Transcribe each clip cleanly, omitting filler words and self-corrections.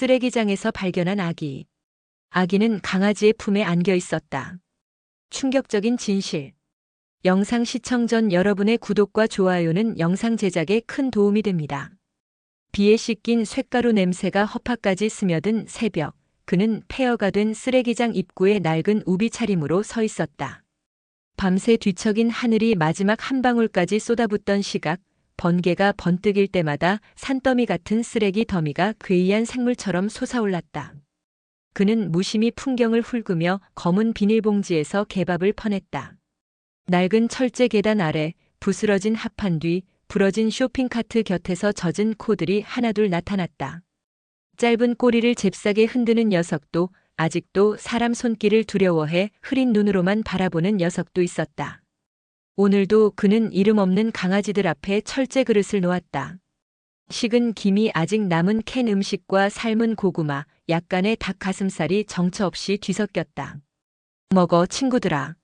쓰레기장에서 발견한 아기. 아기는 강아지의 품에 안겨 있었다. 충격적인 진실. 영상 시청 전 여러분의 구독과 좋아요는 영상 제작에 큰 도움이 됩니다. 비에 씻긴 쇳가루 냄새가 허파까지 스며든 새벽, 그는 폐허가 된 쓰레기장 입구에 낡은 우비 차림으로 서 있었다. 밤새 뒤척인 하늘이 마지막 한 방울까지 쏟아붓던 시각, 번개가 번뜩일 때마다 산더미 같은 쓰레기 더미가 괴이한 생물처럼 솟아올랐다. 그는 무심히 풍경을 훑으며 검은 비닐봉지에서 개밥을 퍼냈다. 낡은 철제 계단 아래 부스러진 합판 뒤 부러진 쇼핑카트 곁에서 젖은 코들이 하나둘 나타났다. 짧은 꼬리를 잽싸게 흔드는 녀석도, 아직도 사람 손길을 두려워해 흐린 눈으로만 바라보는 녀석도 있었다. 오늘도 그는 이름 없는 강아지들 앞에 철제 그릇을 놓았다. 식은 김이 아직 남은 캔 음식과 삶은 고구마, 약간의 닭 가슴살이 정처 없이 뒤섞였다. 먹어 친구들아.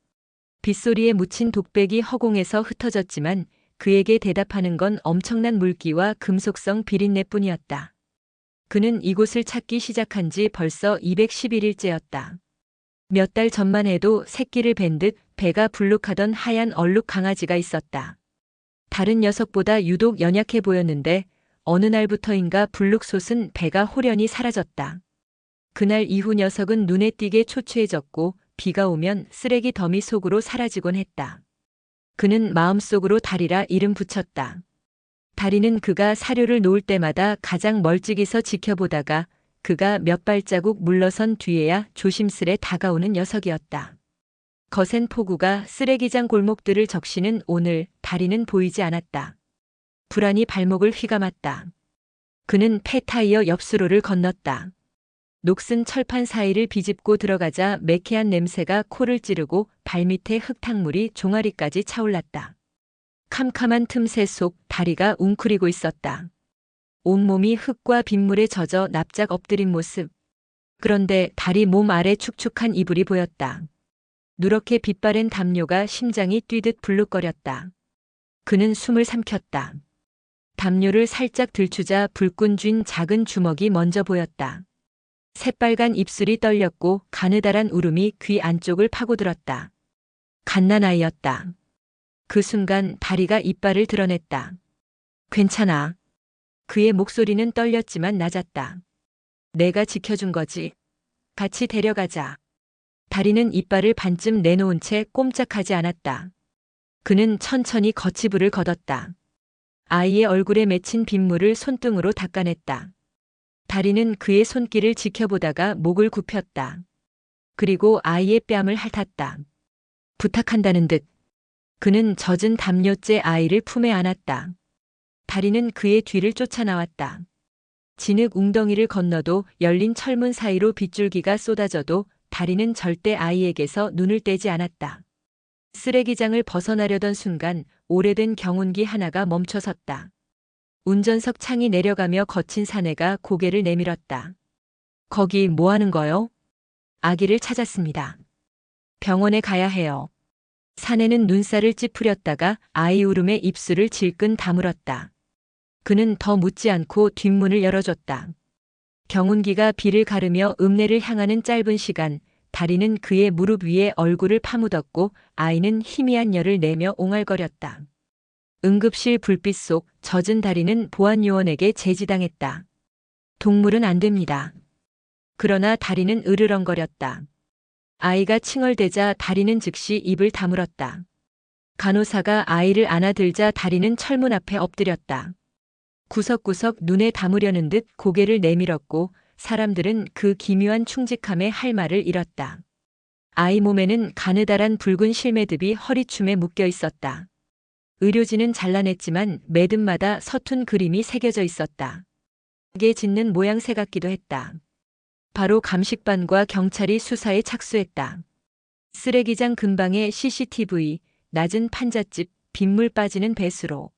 빗소리에 묻힌 독백이 허공에서 흩어졌지만 그에게 대답하는 건 엄청난 물기와 금속성 비린내뿐이었다. 그는 이곳을 찾기 시작한 지 벌써 211일째였다. 몇 달 전만 해도 새끼를 뵌 듯 배가 불룩하던 하얀 얼룩 강아지가 있었다. 다른 녀석보다 유독 연약해 보였는데 어느 날부터인가 불룩솟은 배가 호련히 사라졌다. 그날 이후 녀석은 눈에 띄게 초췌해졌고 비가 오면 쓰레기 더미 속으로 사라지곤 했다. 그는 마음속으로 다리라 이름 붙였다. 다리는 그가 사료를 놓을 때마다 가장 멀찍이서 지켜보다가 그가 몇 발자국 물러선 뒤에야 조심스레 다가오는 녀석이었다. 거센 폭우가 쓰레기장 골목들을 적시는 오늘 다리는 보이지 않았다. 불안이 발목을 휘감았다. 그는 폐타이어 옆수로를 건넜다. 녹슨 철판 사이를 비집고 들어가자 매캐한 냄새가 코를 찌르고 발밑에 흙탕물이 종아리까지 차올랐다. 캄캄한 틈새 속 다리가 웅크리고 있었다. 온몸이 흙과 빗물에 젖어 납작 엎드린 모습. 그런데 다리 몸 아래 축축한 이불이 보였다. 누렇게 빛바랜 담요가 심장이 뛰듯 불룩거렸다. 그는 숨을 삼켰다. 담요를 살짝 들추자 불끈 쥔 작은 주먹이 먼저 보였다. 새빨간 입술이 떨렸고 가느다란 울음이 귀 안쪽을 파고들었다. 갓난아이였다. 그 순간 다리가 이빨을 드러냈다. 괜찮아. 그의 목소리는 떨렸지만 낮았다. 내가 지켜준 거지. 같이 데려가자. 다리는 이빨을 반쯤 내놓은 채 꼼짝하지 않았다. 그는 천천히 거치부를 걷었다. 아이의 얼굴에 맺힌 빗물을 손등으로 닦아냈다. 다리는 그의 손길을 지켜보다가 목을 굽혔다. 그리고 아이의 뺨을 핥았다. 부탁한다는 듯. 그는 젖은 담요째 아이를 품에 안았다. 다리는 그의 뒤를 쫓아나왔다. 진흙 웅덩이를 건너도 열린 철문 사이로 빗줄기가 쏟아져도 다리는 절대 아이에게서 눈을 떼지 않았다. 쓰레기장을 벗어나려던 순간 오래된 경운기 하나가 멈춰섰다. 운전석 창이 내려가며 거친 사내가 고개를 내밀었다. 거기 뭐 하는 거요? 아기를 찾았습니다. 병원에 가야 해요. 사내는 눈살을 찌푸렸다가 아이 울음에 입술을 질끈 다물었다. 그는 더 묻지 않고 뒷문을 열어줬다. 경운기가 비를 가르며 읍내를 향하는 짧은 시간, 다리는 그의 무릎 위에 얼굴을 파묻었고 아이는 희미한 열을 내며 옹알거렸다. 응급실 불빛 속 젖은 다리는 보안요원에게 제지당했다. 동물은 안 됩니다. 그러나 다리는 으르렁거렸다. 아이가 칭얼대자 다리는 즉시 입을 다물었다. 간호사가 아이를 안아들자 다리는 철문 앞에 엎드렸다. 구석구석 눈에 담으려는 듯 고개를 내밀었고 사람들은 그 기묘한 충직함에 할 말을 잃었다. 아이 몸에는 가느다란 붉은 실매듭이 허리춤에 묶여 있었다. 의료진은 잘라냈지만 매듭마다 서툰 그림이 새겨져 있었다. 게 짖는 모양새 같기도 했다. 바로 감식반과 경찰이 수사에 착수했다. 쓰레기장 근방의 CCTV, 낮은 판잣집, 빗물 빠지는 배수로.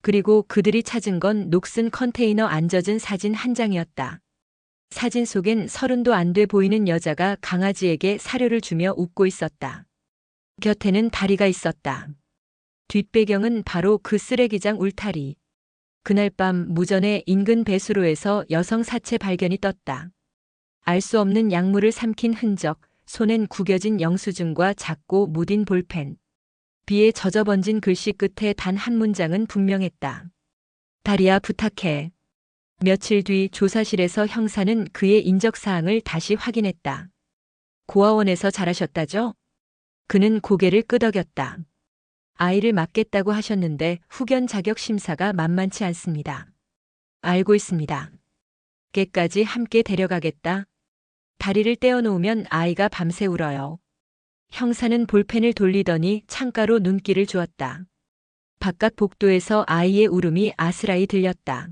그리고 그들이 찾은 건 녹슨 컨테이너 안 젖은 사진 한 장이었다. 사진 속엔 서른도 안 돼 보이는 여자가 강아지에게 사료를 주며 웃고 있었다. 곁에는 다리가 있었다. 뒷배경은 바로 그 쓰레기장 울타리. 그날 밤 무전에 인근 배수로에서 여성 사체 발견이 떴다. 알 수 없는 약물을 삼킨 흔적, 손엔 구겨진 영수증과 작고 무딘 볼펜. 비에 젖어 번진 글씨 끝에 단 한 문장은 분명했다. 다리야 부탁해. 며칠 뒤 조사실에서 형사는 그의 인적사항을 다시 확인했다. 고아원에서 자라셨다죠? 그는 고개를 끄덕였다. 아이를 맡겠다고 하셨는데 후견 자격 심사가 만만치 않습니다. 알고 있습니다. 깨까지 함께 데려가겠다. 다리를 떼어놓으면 아이가 밤새 울어요. 형사는 볼펜을 돌리더니 창가로 눈길을 주었다. 바깥 복도에서 아이의 울음이 아스라이 들렸다.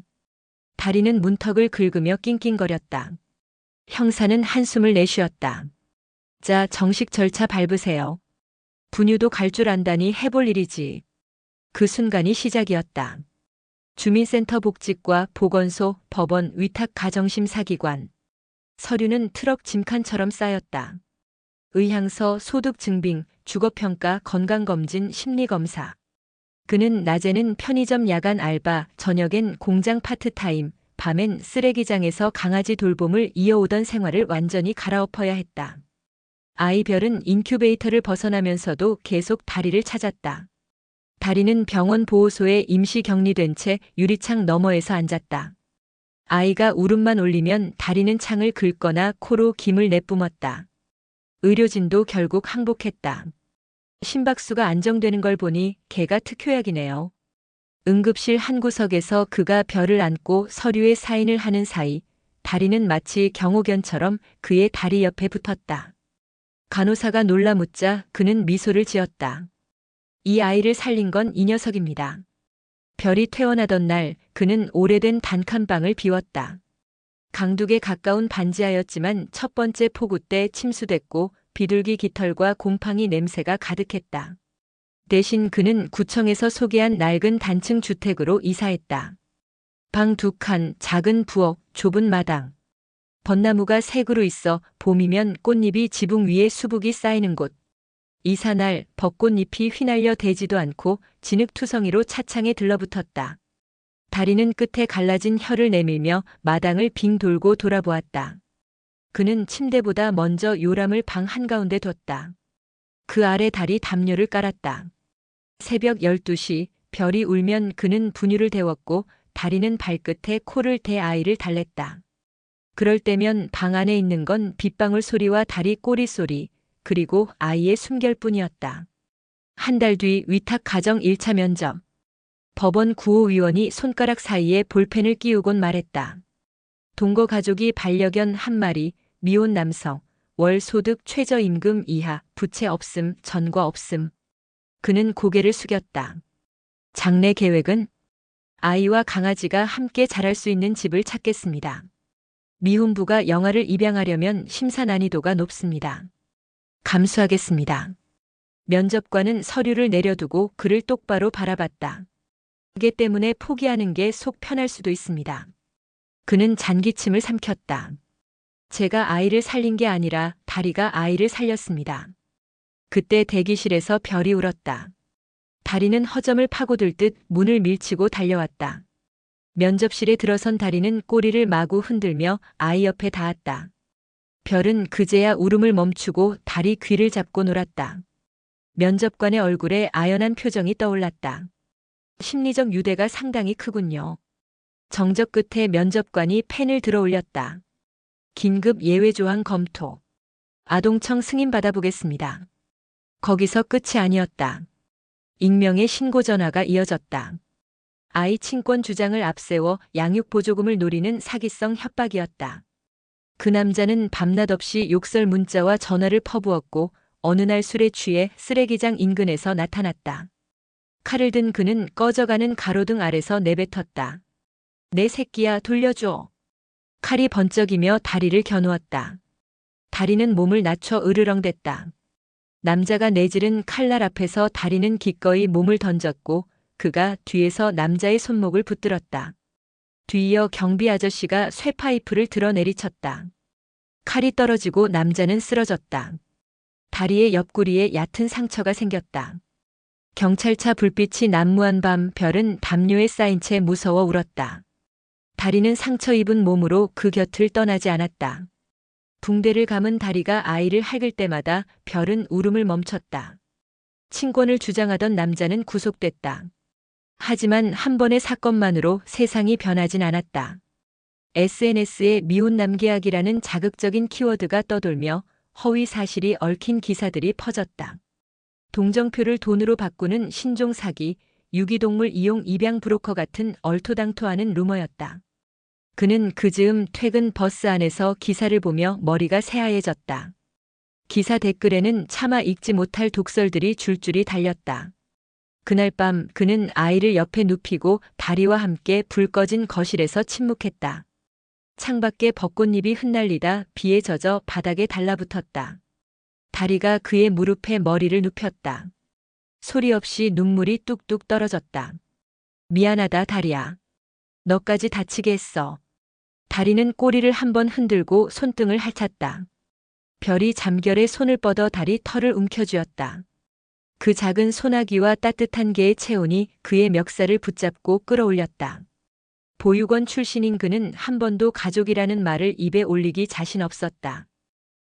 다리는 문턱을 긁으며 낑낑거렸다. 형사는 한숨을 내쉬었다. 자, 정식 절차 밟으세요. 분유도 갈 줄 안다니 해볼 일이지. 그 순간이 시작이었다. 주민센터 복직과 보건소, 법원, 위탁 가정심사기관. 서류는 트럭 짐칸처럼 쌓였다. 의향서, 소득증빙, 주거평가, 건강검진, 심리검사. 그는 낮에는 편의점 야간 알바, 저녁엔 공장 파트타임, 밤엔 쓰레기장에서 강아지 돌봄을 이어오던 생활을 완전히 갈아엎어야 했다. 아이별은 인큐베이터를 벗어나면서도 계속 다리를 찾았다. 다리는 병원 보호소에 임시 격리된 채 유리창 너머에서 앉았다. 아이가 울음만 올리면 다리는 창을 긁거나 코로 김을 내뿜었다. 의료진도 결국 항복했다. 심박수가 안정되는 걸 보니 개가 특효약이네요. 응급실 한 구석에서 그가 별을 안고 서류에 사인을 하는 사이 다리는 마치 경호견처럼 그의 다리 옆에 붙었다. 간호사가 놀라 묻자 그는 미소를 지었다. 이 아이를 살린 건 이 녀석입니다. 별이 퇴원하던 날 그는 오래된 단칸방을 비웠다. 강둑에 가까운 반지하였지만 첫 번째 폭우 때 침수됐고 비둘기 깃털과 곰팡이 냄새가 가득했다. 대신 그는 구청에서 소개한 낡은 단층 주택으로 이사했다. 방 2칸, 작은 부엌, 좁은 마당. 벚나무가 색으로 있어 봄이면 꽃잎이 지붕 위에 수북이 쌓이는 곳. 이사날 벚꽃잎이 휘날려 대지도 않고 진흙투성이로 차창에 들러붙었다. 다리는 끝에 갈라진 혀를 내밀며 마당을 빙 돌고 돌아보았다. 그는 침대보다 먼저 요람을 방 한가운데 뒀다. 그 아래 다리 담요를 깔았다. 새벽 12시 별이 울면 그는 분유를 데웠고 다리는 발끝에 코를 대 아이를 달랬다. 그럴 때면 방 안에 있는 건 빗방울 소리와 다리 꼬리 소리, 그리고 아이의 숨결뿐이었다. 한 달 뒤 위탁 가정 1차 면접. 법원 구호위원이 손가락 사이에 볼펜을 끼우곤 말했다. 동거 가족이 반려견 한 마리, 미혼 남성, 월 소득 최저임금 이하, 부채 없음, 전과 없음. 그는 고개를 숙였다. 장래 계획은? 아이와 강아지가 함께 자랄 수 있는 집을 찾겠습니다. 미혼부가 영아를 입양하려면 심사 난이도가 높습니다. 감수하겠습니다. 면접관은 서류를 내려두고 그를 똑바로 바라봤다. 그게 때문에 포기하는 게 속 편할 수도 있습니다. 그는 잔기침을 삼켰다. 제가 아이를 살린 게 아니라 다리가 아이를 살렸습니다. 그때 대기실에서 별이 울었다. 다리는 허점을 파고들 듯 문을 밀치고 달려왔다. 면접실에 들어선 다리는 꼬리를 마구 흔들며 아이 옆에 닿았다. 별은 그제야 울음을 멈추고 다리 귀를 잡고 놀았다. 면접관의 얼굴에 아연한 표정이 떠올랐다. 심리적 유대가 상당히 크군요. 정적 끝에 면접관이 펜을 들어 올렸다. 긴급 예외 조항 검토. 아동청 승인 받아보겠습니다. 거기서 끝이 아니었다. 익명의 신고 전화가 이어졌다. 아이 친권 주장을 앞세워 양육 보조금을 노리는 사기성 협박이었다. 그 남자는 밤낮 없이 욕설 문자와 전화를 퍼부었고 어느 날 술에 취해 쓰레기장 인근에서 나타났다. 칼을 든 그는 꺼져가는 가로등 아래서 내뱉었다. 내 새끼야 돌려줘. 칼이 번쩍이며 다리를 겨누었다. 다리는 몸을 낮춰 으르렁댔다. 남자가 내지른 칼날 앞에서 다리는 기꺼이 몸을 던졌고 그가 뒤에서 남자의 손목을 붙들었다. 뒤이어 경비 아저씨가 쇠파이프를 들어 내리쳤다. 칼이 떨어지고 남자는 쓰러졌다. 다리의 옆구리에 얕은 상처가 생겼다. 경찰차 불빛이 난무한 밤 별은 담요에 쌓인 채 무서워 울었다. 다리는 상처 입은 몸으로 그 곁을 떠나지 않았다. 붕대를 감은 다리가 아이를 핥을 때마다 별은 울음을 멈췄다. 친권을 주장하던 남자는 구속됐다. 하지만 한 번의 사건만으로 세상이 변하진 않았다. SNS에 미혼 남계약이라는 자극적인 키워드가 떠돌며 허위 사실이 얽힌 기사들이 퍼졌다. 동정표를 돈으로 바꾸는 신종 사기, 유기동물 이용 입양 브로커 같은 얼토당토하는 루머였다. 그는 그 즈음 퇴근 버스 안에서 기사를 보며 머리가 새하얘졌다. 기사 댓글에는 차마 읽지 못할 독설들이 줄줄이 달렸다. 그날 밤 그는 아이를 옆에 눕히고 다리와 함께 불 꺼진 거실에서 침묵했다. 창밖에 벚꽃잎이 흩날리다 비에 젖어 바닥에 달라붙었다. 다리가 그의 무릎에 머리를 눕혔다. 소리 없이 눈물이 뚝뚝 떨어졌다. 미안하다 다리야. 너까지 다치게 했어. 다리는 꼬리를 한번 흔들고 손등을 핥았다. 별이 잠결에 손을 뻗어 다리 털을 움켜쥐었다. 그 작은 소나기와 따뜻한 개의 체온이 그의 멱살을 붙잡고 끌어올렸다. 보육원 출신인 그는 한 번도 가족이라는 말을 입에 올리기 자신 없었다.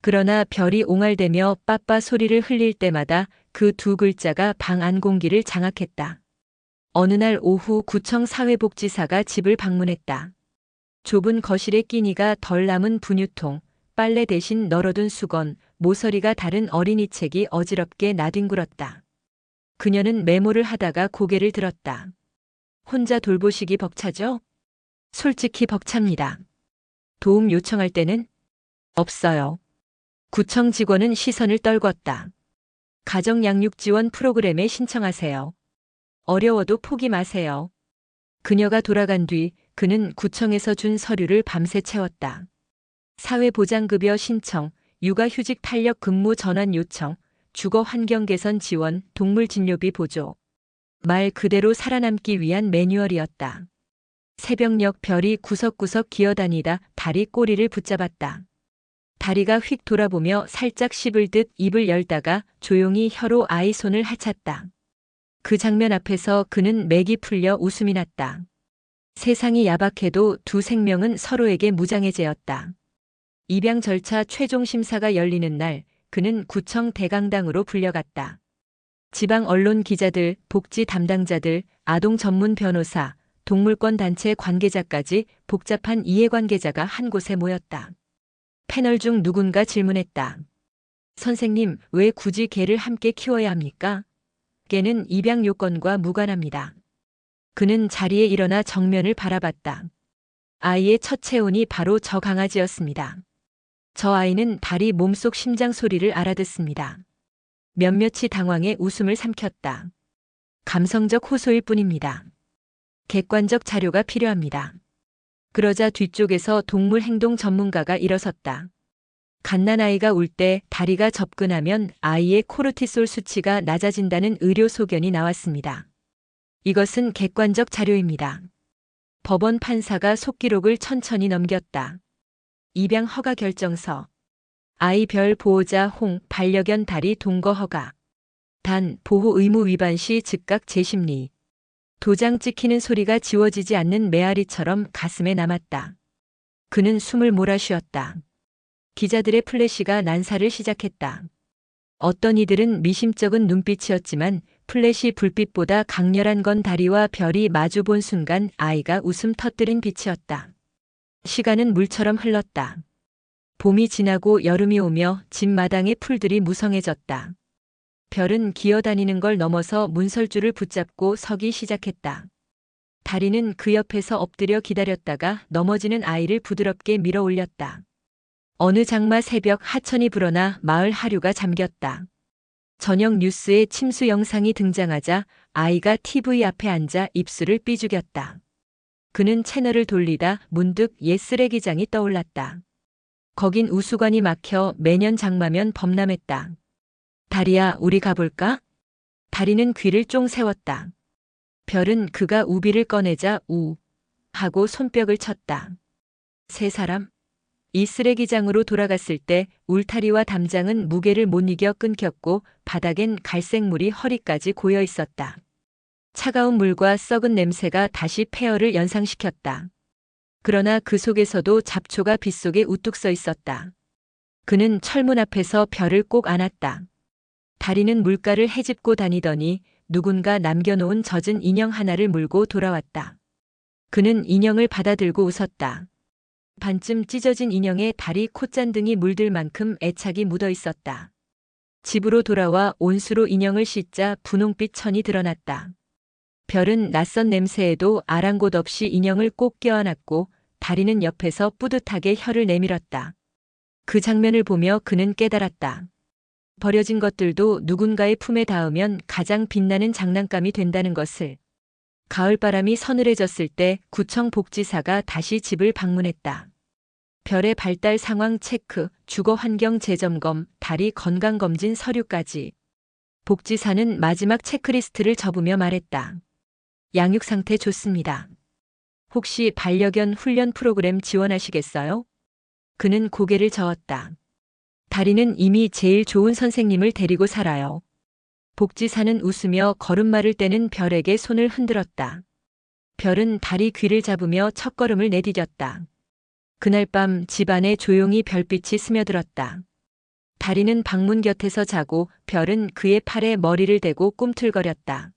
그러나 별이 옹알대며 빠빠 소리를 흘릴 때마다 그 두 글자가 방 안 공기를 장악했다. 어느 날 오후 구청 사회복지사가 집을 방문했다. 좁은 거실에 끼니가 덜 남은 분유통, 빨래 대신 널어둔 수건, 모서리가 다른 어린이 책이 어지럽게 나뒹굴었다. 그녀는 메모를 하다가 고개를 들었다. 혼자 돌보시기 벅차죠? 솔직히 벅찹니다. 도움 요청할 때는? 없어요. 구청 직원은 시선을 떨궜다. 가정양육 지원 프로그램에 신청하세요. 어려워도 포기 마세요. 그녀가 돌아간 뒤 그는 구청에서 준 서류를 밤새 채웠다. 사회보장급여 신청, 육아휴직 탄력 근무 전환 요청, 주거 환경 개선 지원, 동물 진료비 보조. 말 그대로 살아남기 위한 매뉴얼이었다. 새벽녘 별이 구석구석 기어다니다 다리 꼬리를 붙잡았다. 다리가 휙 돌아보며 살짝 씹을 듯 입을 열다가 조용히 혀로 아이 손을 핥았다. 그 장면 앞에서 그는 맥이 풀려 웃음이 났다. 세상이 야박해도 두 생명은 서로에게 무장해제였다. 입양 절차 최종 심사가 열리는 날 그는 구청 대강당으로 불려갔다. 지방 언론 기자들, 복지 담당자들, 아동 전문 변호사, 동물권 단체 관계자까지 복잡한 이해관계자가 한 곳에 모였다. 패널 중 누군가 질문했다. 선생님, 왜 굳이 개를 함께 키워야 합니까? 개는 입양 요건과 무관합니다. 그는 자리에 일어나 정면을 바라봤다. 아이의 첫 체온이 바로 저 강아지였습니다. 저 아이는 다리 몸속 심장 소리를 알아듣습니다. 몇몇이 당황해 웃음을 삼켰다. 감성적 호소일 뿐입니다. 객관적 자료가 필요합니다. 그러자 뒤쪽에서 동물 행동 전문가가 일어섰다. 갓난아이가 울 때 다리가 접근하면 아이의 코르티솔 수치가 낮아진다는 의료 소견이 나왔습니다. 이것은 객관적 자료입니다. 법원 판사가 속기록을 천천히 넘겼다. 입양 허가 결정서. 아이 별 보호자 홍 반려견 다리 동거 허가. 단 보호 의무 위반 시 즉각 재심리. 도장 찍히는 소리가 지워지지 않는 메아리처럼 가슴에 남았다. 그는 숨을 몰아쉬었다. 기자들의 플래시가 난사를 시작했다. 어떤 이들은 미심쩍은 눈빛이었지만 플래시 불빛보다 강렬한 건 다리와 별이 마주본 순간 아이가 웃음 터뜨린 빛이었다. 시간은 물처럼 흘렀다. 봄이 지나고 여름이 오며 집 마당의 풀들이 무성해졌다. 별은 기어다니는 걸 넘어서 문설주를 붙잡고 서기 시작했다. 다리는 그 옆에서 엎드려 기다렸다가 넘어지는 아이를 부드럽게 밀어 올렸다. 어느 장마 새벽 하천이 불어나 마을 하류가 잠겼다. 저녁 뉴스에 침수 영상이 등장하자 아이가 TV 앞에 앉아 입술을 삐죽였다. 그는 채널을 돌리다 문득 옛 쓰레기장이 떠올랐다. 거긴 우수관이 막혀 매년 장마면 범람했다. 다리야, 우리 가볼까? 다리는 귀를 쫑 세웠다. 별은 그가 우비를 꺼내자 우 하고 손뼉을 쳤다. 세 사람? 이 쓰레기장으로 돌아갔을 때 울타리와 담장은 무게를 못 이겨 끊겼고 바닥엔 갈색물이 허리까지 고여 있었다. 차가운 물과 썩은 냄새가 다시 폐허를 연상시켰다. 그러나 그 속에서도 잡초가 빗속에 우뚝 서 있었다. 그는 철문 앞에서 별을 꼭 안았다. 다리는 물가를 헤집고 다니더니 누군가 남겨놓은 젖은 인형 하나를 물고 돌아왔다. 그는 인형을 받아들고 웃었다. 반쯤 찢어진 인형에 다리 콧잔등이 물들 만큼 애착이 묻어 있었다. 집으로 돌아와 온수로 인형을 씻자 분홍빛 천이 드러났다. 별은 낯선 냄새에도 아랑곳 없이 인형을 꼭 껴안았고 다리는 옆에서 뿌듯하게 혀를 내밀었다. 그 장면을 보며 그는 깨달았다. 버려진 것들도 누군가의 품에 닿으면 가장 빛나는 장난감이 된다는 것을. 가을바람이 서늘해졌을 때 구청 복지사가 다시 집을 방문했다. 별의 발달 상황 체크, 주거 환경 재점검, 다리 건강검진 서류까지. 복지사는 마지막 체크리스트를 접으며 말했다. 양육 상태 좋습니다. 혹시 반려견 훈련 프로그램 지원하시겠어요? 그는 고개를 저었다. 다리는 이미 제일 좋은 선생님을 데리고 살아요. 복지사는 웃으며 걸음마를 떼는 별에게 손을 흔들었다. 별은 다리 귀를 잡으며 첫걸음을 내디뎠다. 그날 밤 집안에 조용히 별빛이 스며들었다. 다리는 방문 곁에서 자고 별은 그의 팔에 머리를 대고 꿈틀거렸다.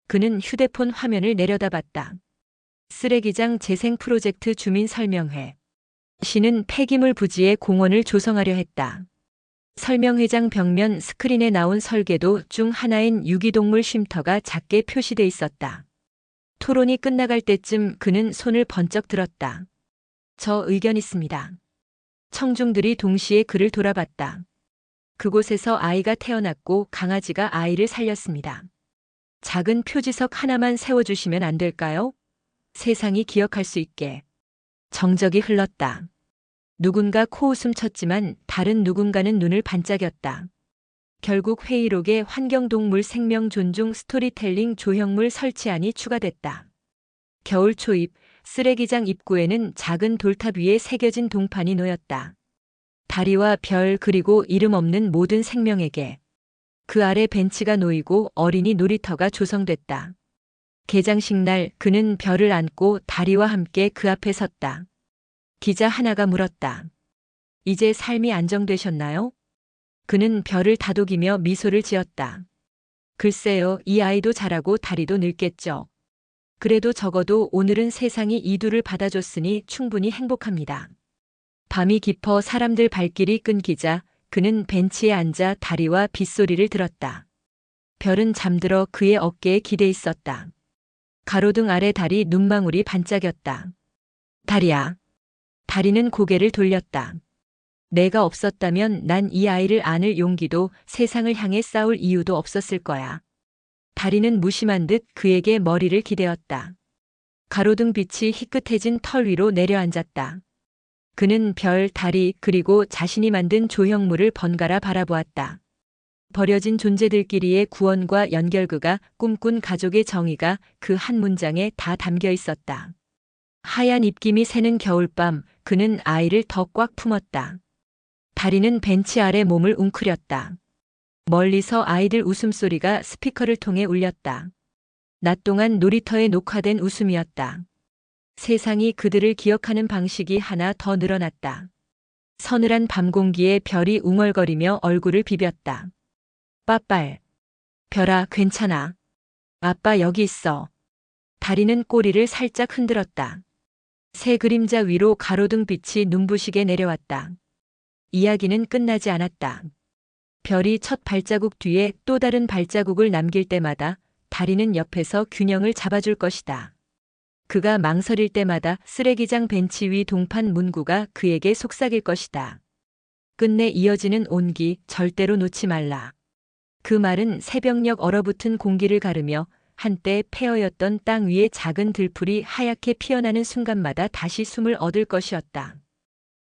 그는 휴대폰 화면을 내려다봤다. 쓰레기장 재생 프로젝트 주민 설명회. 시는 폐기물 부지에 공원을 조성하려 했다. 설명회장 벽면 스크린에 나온 설계도 중 하나인 유기동물 쉼터가 작게 표시돼 있었다. 토론이 끝나갈 때쯤 그는 손을 번쩍 들었다. 저 의견 있습니다. 청중들이 동시에 그를 돌아봤다. 그곳에서 아이가 태어났고 강아지가 아이를 살렸습니다. 작은 표지석 하나만 세워주시면 안 될까요? 세상이 기억할 수 있게. 정적이 흘렀다. 누군가 코웃음 쳤지만 다른 누군가는 눈을 반짝였다. 결국 회의록에 환경동물 생명 존중 스토리텔링 조형물 설치안이 추가됐다. 겨울 초입, 쓰레기장 입구에는 작은 돌탑 위에 새겨진 동판이 놓였다. 다리와 별 그리고 이름 없는 모든 생명에게. 그 아래 벤치가 놓이고 어린이 놀이터가 조성됐다. 개장식 날 그는 별을 안고 다리와 함께 그 앞에 섰다. 기자 하나가 물었다. 이제 삶이 안정되셨나요? 그는 별을 다독이며 미소를 지었다. 글쎄요, 이 아이도 자라고 다리도 늙겠죠. 그래도 적어도 오늘은 세상이 이 둘을 받아줬으니 충분히 행복합니다. 밤이 깊어 사람들 발길이 끊기자 그는 벤치에 앉아 다리와 빗소리를 들었다. 별은 잠들어 그의 어깨에 기대 있었다. 가로등 아래 다리 눈망울이 반짝였다. 다리야. 다리는 고개를 돌렸다. 내가 없었다면 난 이 아이를 안을 용기도 세상을 향해 싸울 이유도 없었을 거야. 다리는 무심한 듯 그에게 머리를 기대었다. 가로등 빛이 희끗해진 털 위로 내려앉았다. 그는 별, 다리 그리고 자신이 만든 조형물을 번갈아 바라보았다. 버려진 존재들끼리의 구원과 연결그가 꿈꾼 가족의 정의가 그 한 문장에 다 담겨 있었다. 하얀 입김이 새는 겨울밤 그는 아이를 더 꽉 품었다. 다리는 벤치 아래 몸을 웅크렸다. 멀리서 아이들 웃음소리가 스피커를 통해 울렸다. 낮 동안 놀이터에 녹화된 웃음이었다. 세상이 그들을 기억하는 방식이 하나 더 늘어났다. 서늘한 밤 공기에 별이 웅얼거리며 얼굴을 비볐다. 빠빨. 별아, 괜찮아. 아빠 여기 있어. 다리는 꼬리를 살짝 흔들었다. 새 그림자 위로 가로등 빛이 눈부시게 내려왔다. 이야기는 끝나지 않았다. 별이 첫 발자국 뒤에 또 다른 발자국을 남길 때마다 다리는 옆에서 균형을 잡아줄 것이다. 그가 망설일 때마다 쓰레기장 벤치 위 동판 문구가 그에게 속삭일 것이다. 끝내 이어지는 온기 절대로 놓지 말라. 그 말은 새벽녘 얼어붙은 공기를 가르며 한때 폐허였던 땅 위에 작은 들풀이 하얗게 피어나는 순간마다 다시 숨을 얻을 것이었다.